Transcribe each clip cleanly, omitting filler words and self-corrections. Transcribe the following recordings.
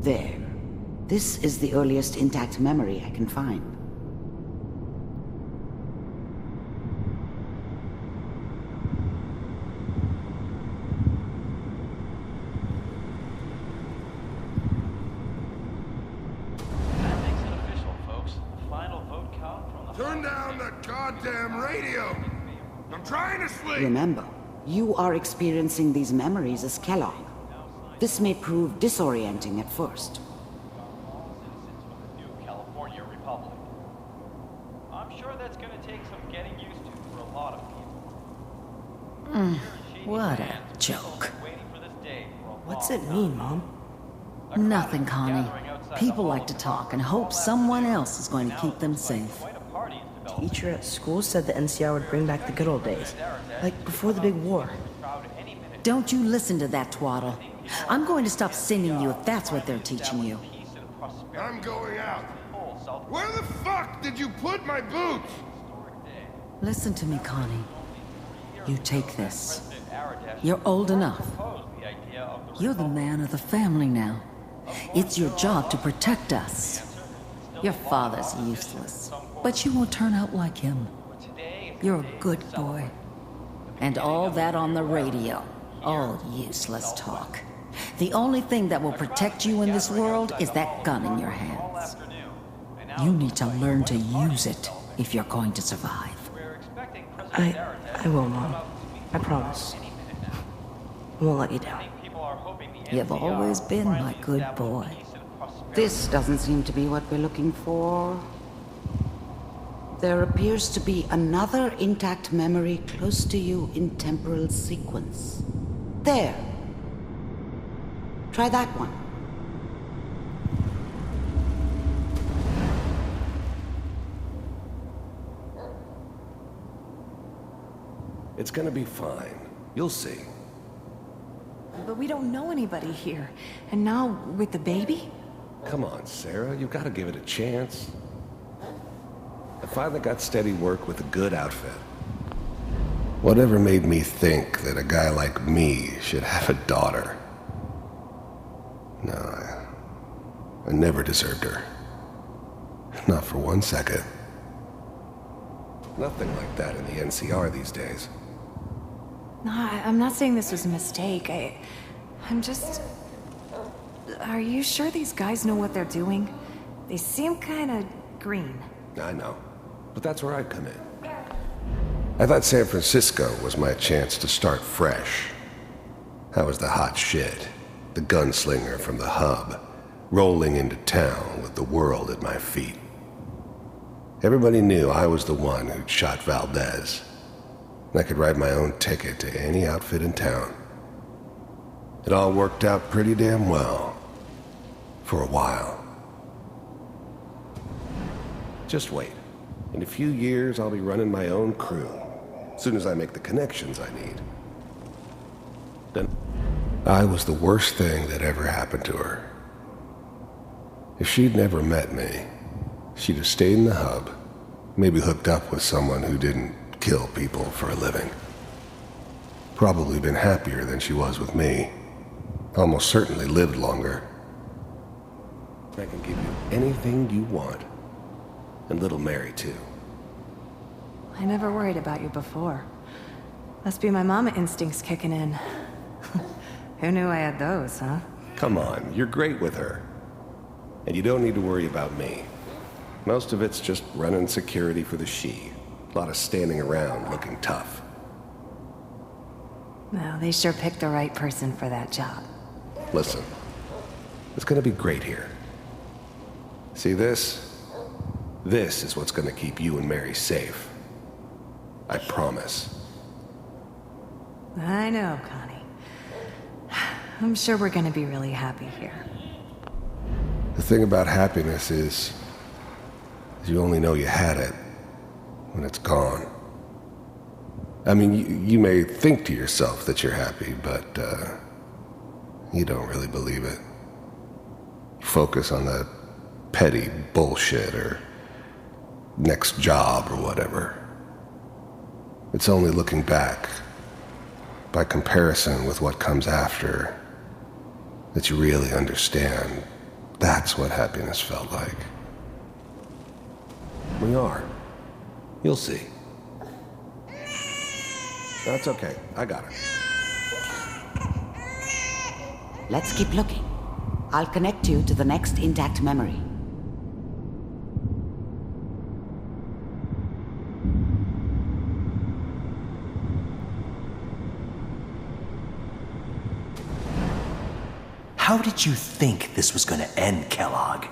There. This is the earliest intact memory I can find. That makes it official, folks. The final vote count from the... Turn down the goddamn radio! I'm trying to sleep! Remember, you are experiencing these memories as Kellogg. This may prove disorienting at first. New California Republic. I'm sure that's going to take some getting used to for a lot of people. What a joke. What's it mean, Mom? Nothing, Connie. People like to talk and hope someone else is going to keep them safe. Teacher at school said the NCR would bring back the good old days, like before the big war. Don't you listen to that twaddle. I'm going to stop singing you if that's what they're teaching you. I'm going out. Where the fuck did you put my boots? Listen to me, Connie. You take this. You're old enough. You're the man of the family now. It's your job to protect us. Your father's useless, but you won't turn out like him. You're a good boy. And all that on the radio, all useless talk. The only thing that will protect you in this world is that gun in your hands. You need to learn to use it if you're going to survive. I will, Mom. I promise. I won't let you down. You've always been my good boy. This doesn't seem to be what we're looking for. There appears to be another intact memory close to you in temporal sequence. There. Try that one. It's gonna be fine. You'll see. But we don't know anybody here. And now, with the baby? Come on, Sarah. You gotta give it a chance. I finally got steady work with a good outfit. Whatever made me think that a guy like me should have a daughter? No, I never deserved her. Not for 1 second. Nothing like that in the NCR these days. No, I'm not saying this was a mistake. I'm just... Are you sure these guys know what they're doing? They seem kinda green. I know, but that's where I come in. I thought San Francisco was my chance to start fresh. I was the hot shit, the gunslinger from the hub, rolling into town with the world at my feet. Everybody knew I was the one who'd shot Valdez. And I could write my own ticket to any outfit in town. It all worked out pretty damn well. For a while. Just wait. In a few years, I'll be running my own crew. As soon as I make the connections I need. Then I was the worst thing that ever happened to her. If she'd never met me, she'd have stayed in the hub, maybe hooked up with someone who didn't kill people for a living. Probably been happier than she was with me. Almost certainly lived longer. I can give you anything you want. And little Mary, too. I never worried about you before. Must be my mama instincts kicking in. Who knew I had those, huh? Come on, you're great with her. And you don't need to worry about me. Most of it's just running security for the she. A lot of standing around looking tough. Well, they sure picked the right person for that job. Listen, it's gonna be great here. See this? This is what's gonna keep you and Mary safe. I promise. I know, Connie. I'm sure we're gonna be really happy here. The thing about happiness is you only know you had it when it's gone. I mean, you may think to yourself that you're happy, but you don't really believe it. You focus on that petty bullshit or next job or whatever. It's only looking back, by comparison with what comes after, that you really understand That's what happiness felt like. We are. You'll see. That's okay. I got her. Let's keep looking. I'll connect you to the next intact memory. How did you think this was gonna end, Kellogg?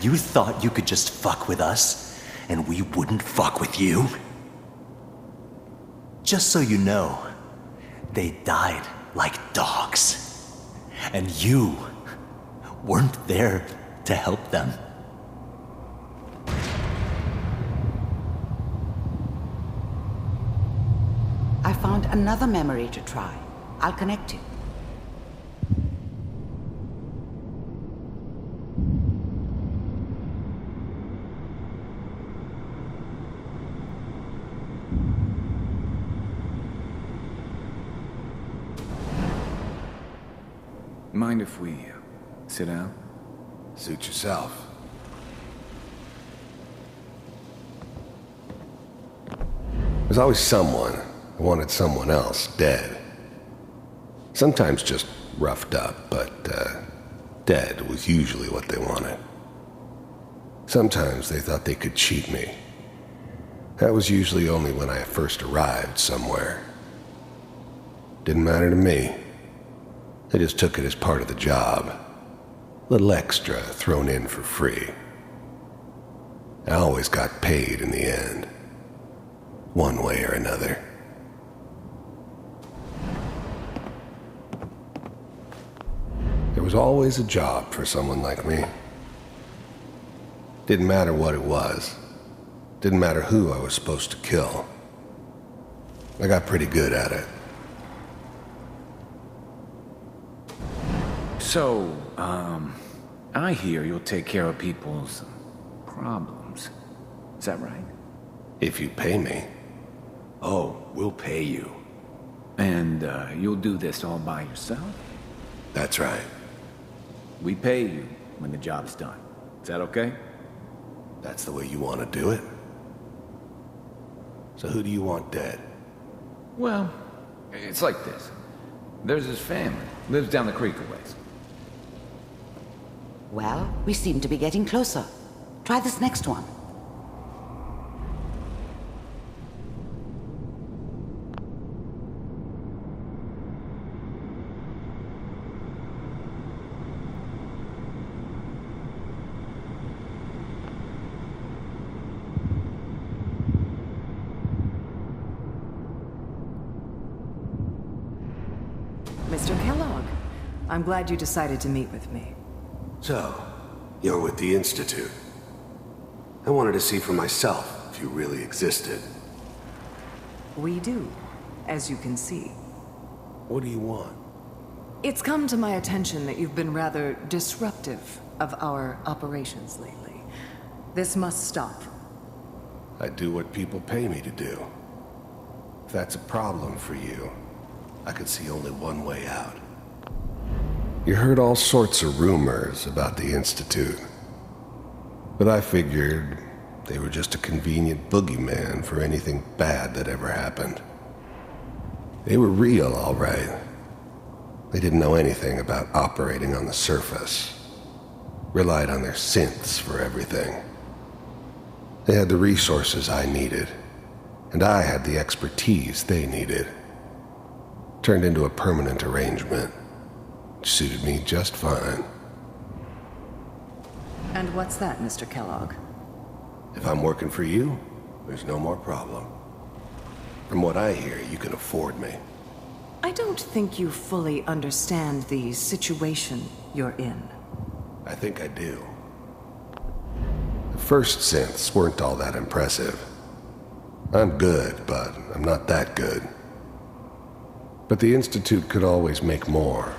You thought you could just fuck with us, and we wouldn't fuck with you? Just so you know, they died like dogs. And you weren't there to help them. I found another memory to try. I'll connect you. Mind if we sit down? Suit yourself. There's always someone who wanted someone else dead. Sometimes just roughed up, but dead was usually what they wanted. Sometimes they thought they could cheat me. That was usually only when I first arrived somewhere. Didn't matter to me. They just took it as part of the job. A little extra thrown in for free. I always got paid in the end. One way or another. There was always a job for someone like me. Didn't matter what it was. Didn't matter who I was supposed to kill. I got pretty good at it. So, I hear you'll take care of people's problems. Is that right? If you pay me. Oh, we'll pay you. And, you'll do this all by yourself? That's right. We pay you when the job's done. Is that okay? That's the way you want to do it? So who do you want dead? Well, it's like this. There's his family. Lives down the creek a ways. Well, we seem to be getting closer. Try this next one. Mr. Kellogg, I'm glad you decided to meet with me. So, you're with the Institute. I wanted to see for myself if you really existed. We do, as you can see. What do you want? It's come to my attention that you've been rather disruptive of our operations lately. This must stop. I do what people pay me to do. If that's a problem for you, I could see only one way out. You heard all sorts of rumors about the Institute, but I figured they were just a convenient boogeyman for anything bad that ever happened. They were real, all right. They didn't know anything about operating on the surface. Relied on their synths for everything. They had the resources I needed, and I had the expertise they needed. Turned into a permanent arrangement. Suited me just fine. And what's that, Mr. Kellogg? If I'm working for you, there's no more problem. From what I hear, you can afford me. I don't think you fully understand the situation you're in. I think I do. The first synths weren't all that impressive. I'm good, but I'm not that good. But the Institute could always make more,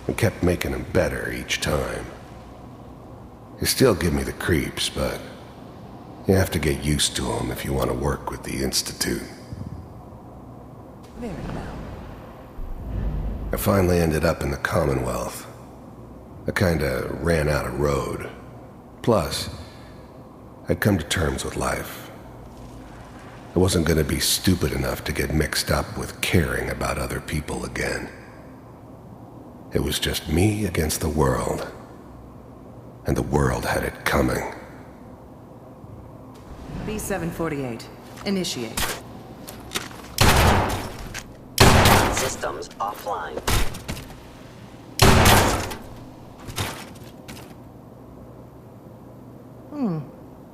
and kept making them better each time. They still give me the creeps, but you have to get used to them if you want to work with the Institute. Very well. I finally ended up in the Commonwealth. I kinda ran out of road. Plus, I'd come to terms with life. I wasn't gonna be stupid enough to get mixed up with caring about other people again. It was just me against the world. And the world had it coming. B-748. Initiate. Systems offline.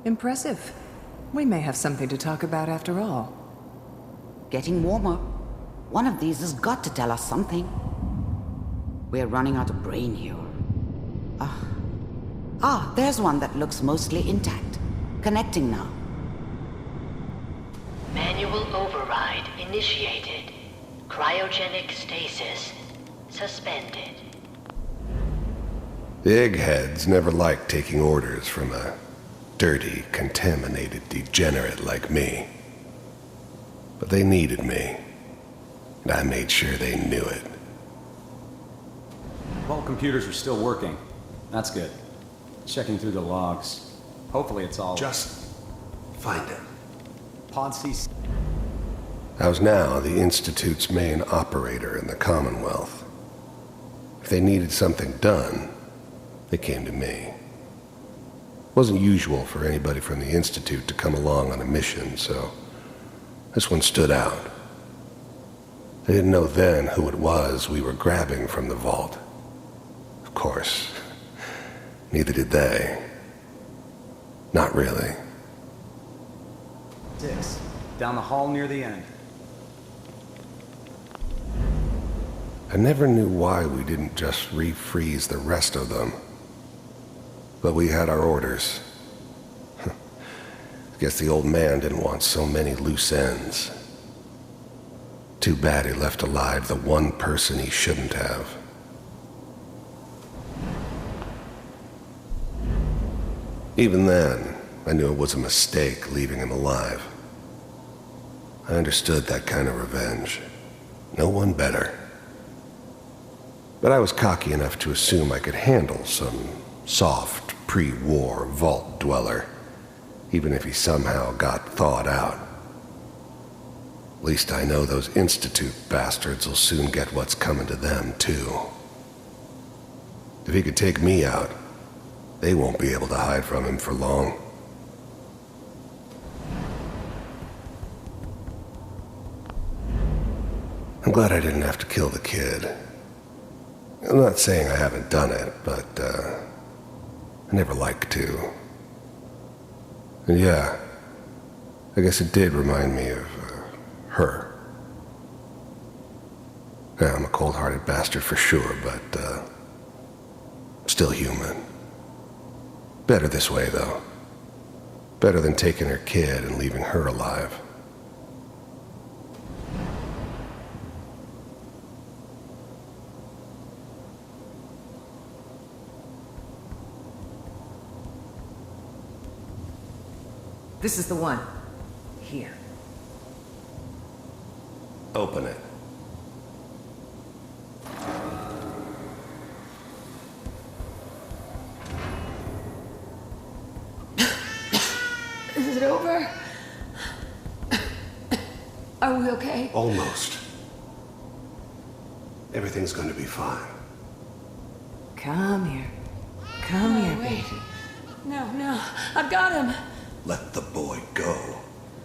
Impressive. We may have something to talk about after all. Getting warmer. One of these has got to tell us something. We're running out of brain here. There's one that looks mostly intact. Connecting now. Manual override initiated. Cryogenic stasis suspended. The eggheads never liked taking orders from a dirty, contaminated degenerate like me. But they needed me, and I made sure they knew it. All computers are still working. That's good. Checking through the logs. Hopefully it's all... Just find him. Pod C... I was now the Institute's main operator in the Commonwealth. If they needed something done, they came to me. It wasn't usual for anybody from the Institute to come along on a mission, so this one stood out. I didn't know then who it was we were grabbing from the vault. Of course, neither did they. Not really. 6. Down the hall near the end. I never knew why we didn't just refreeze the rest of them. But we had our orders. I guess the old man didn't want so many loose ends. Too bad he left alive the one person he shouldn't have. Even then, I knew it was a mistake leaving him alive. I understood that kind of revenge. No one better. But I was cocky enough to assume I could handle some soft, pre-war vault dweller, even if he somehow got thawed out. At least I know those Institute bastards will soon get what's coming to them, too. If he could take me out, they won't be able to hide from him for long. I'm glad I didn't have to kill the kid. I'm not saying I haven't done it, but, I never like to. And yeah, I guess it did remind me of, her. Yeah, I'm a cold-hearted bastard for sure, but, still human. Better this way, though. Better than taking her kid and leaving her alive. This is the one. Here. Open it. Is it over? Are we okay? Almost. Everything's gonna be fine. Come here. Come here, wait. baby. No, I've got him. Let the boy go.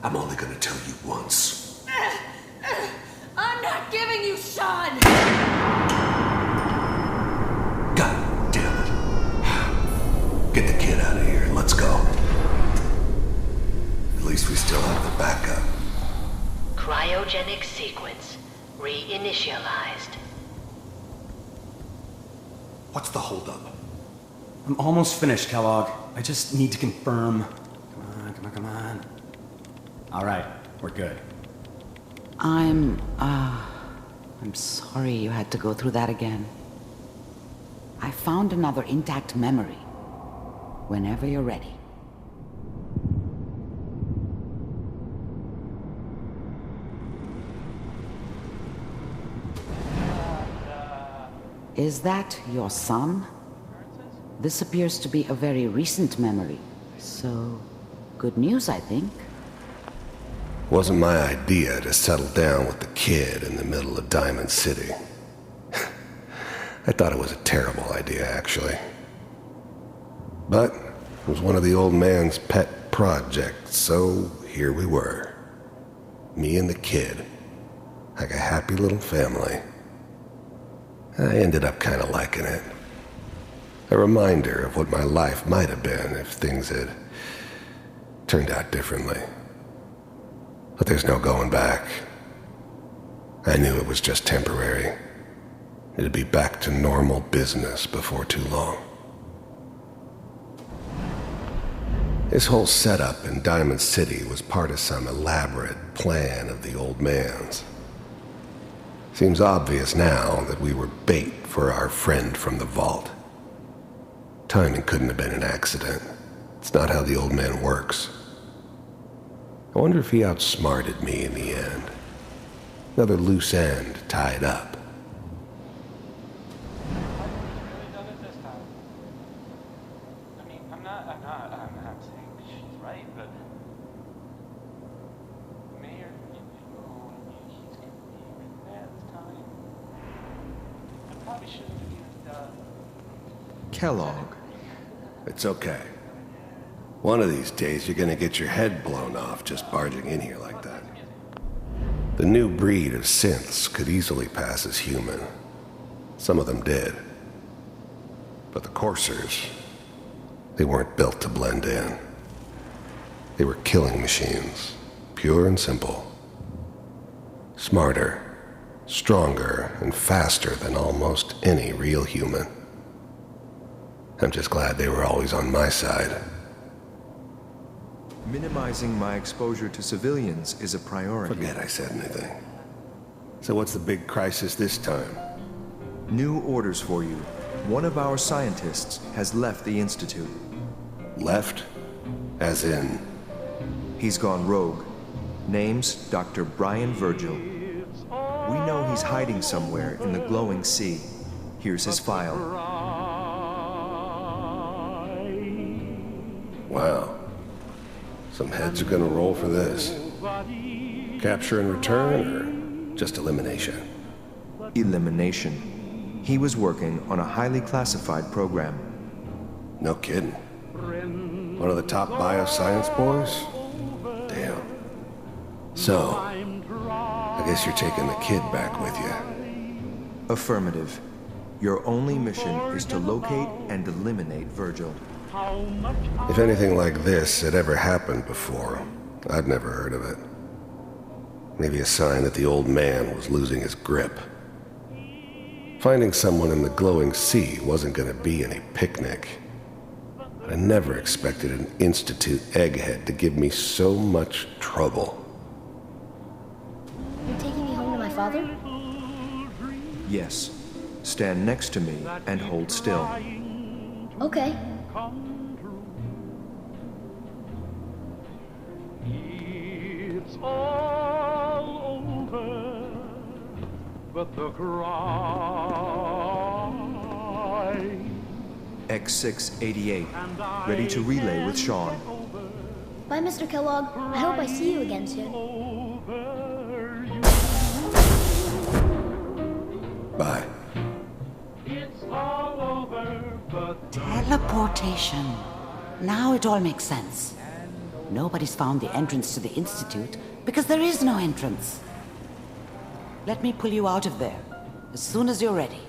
I'm only gonna tell you once. I'm not giving you Sean! God damn it. Get the kid out of here. Let's go. At least we still have the backup. Cryogenic sequence reinitialized. What's the holdup? I'm almost finished, Kellogg. I just need to confirm. Come on. All right, we're good. I'm sorry you had to go through that again. I found another intact memory. Whenever you're ready. Is that your son? This appears to be a very recent memory, so good news, I think. Wasn't my idea to settle down with the kid in the middle of Diamond City. I thought it was a terrible idea, actually. But it was one of the old man's pet projects, so here we were. Me and the kid, like a happy little family. I ended up kind of liking it. A reminder of what my life might have been if things had turned out differently. But there's no going back. I knew it was just temporary. It'd be back to normal business before too long. This whole setup in Diamond City was part of some elaborate plan of the old man's. Seems obvious now that we were bait for our friend from the vault. Timing couldn't have been an accident. It's not how the old man works. I wonder if he outsmarted me in the end. Another loose end tied up. Really done it this time. I mean, I'm not saying she's right, but Mayor, he's gonna be even mad this time. I probably shouldn't have used, Kellogg. It's okay. One of these days, you're gonna get your head blown off just barging in here like that. The new breed of synths could easily pass as human. Some of them did. But the coursers, they weren't built to blend in. They were killing machines, pure and simple. Smarter, stronger, and faster than almost any real human. I'm just glad they were always on my side. Minimizing my exposure to civilians is a priority. Forget I said anything. So what's the big crisis this time? New orders for you. One of our scientists has left the Institute. Left? As in? He's gone rogue. Name's Dr. Brian Virgil. We know he's hiding somewhere in the glowing sea. Here's his file. Wow. Some heads are gonna roll for this. Capture and return, or just elimination? Elimination. He was working on a highly classified program. No kidding. One of the top bioscience boys? Damn. So, I guess you're taking the kid back with you. Affirmative. Your only mission is to locate and eliminate Virgil. If anything like this had ever happened before, I'd never heard of it. Maybe a sign that the old man was losing his grip. Finding someone in the glowing sea wasn't gonna be any picnic. But I never expected an Institute egghead to give me so much trouble. You're taking me home to my father? Yes. Stand next to me and hold still. Okay. It's all over, but the cry. X688, ready to relay with Sean. Bye, Mr. Kellogg. I hope I see you again soon. Bye. It's all over, but Teleportation. Now it all makes sense. Nobody's found the entrance to the Institute because there is no entrance. Let me pull you out of there as soon as you're ready.